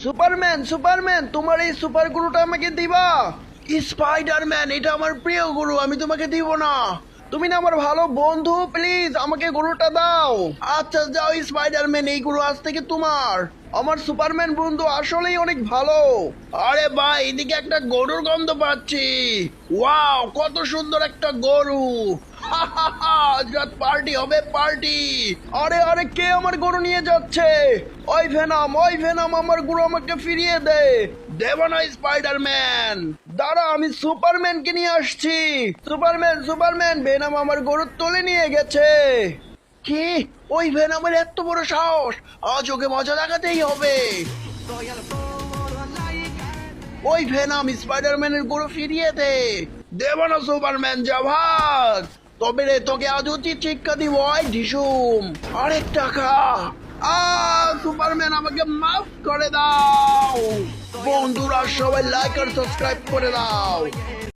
Superman Superman তোমার এই super গুরুটা আমাকে দিবা? স্পাইডারম্যান, এটা আমার প্রিয় গুরু, আমি তোমাকে দিব না। তুমি না আমার ভালো বন্ধু, প্লিজ আমাকে গরুটা দাও। আচ্ছা যাও স্পাইডারম্যান, এই গরু আজ থেকে তোমার। আমার সুপারম্যান বন্ধু আসলেই অনেক ভালো। আরে ভাই, এদিকে একটা গরুর গন্ধ পাচ্ছি। ওয়াও, কত সুন্দর একটা গরু। আজ রাত পার্টি হবে, পার্টি। আরে আরে, কে আমার গরু নিয়ে যাচ্ছে? ওই ভেনাম, আমার গরু আমাকে ফিরিয়ে দে। দেব না স্পাইডারম্যান, দাঁড়া, আমি সুপারম্যানকে নিয়ে আসছি। সুপারম্যান, ভেনাম আমার গরু তুলে নিয়ে গেছে। কি? ওই ভেনামের এত বড় সাহস! আজ ওকে মজা দেখাতেই হবে। ওই ভেনাম, স্পাইডারম্যানের গরু ফিরিয়ে দে। দেব না সুপারম্যান, যা ভাগ। তবে রে, তোকে আজ উচিত শিক্ষা দিব। ওই ঢিসুম, আরেক টাকা। সুপারম্যান, আমাকে মাফ করে দাও। বন্ধুরা সবাই লাইক আর সাবস্ক্রাইব করে দাও।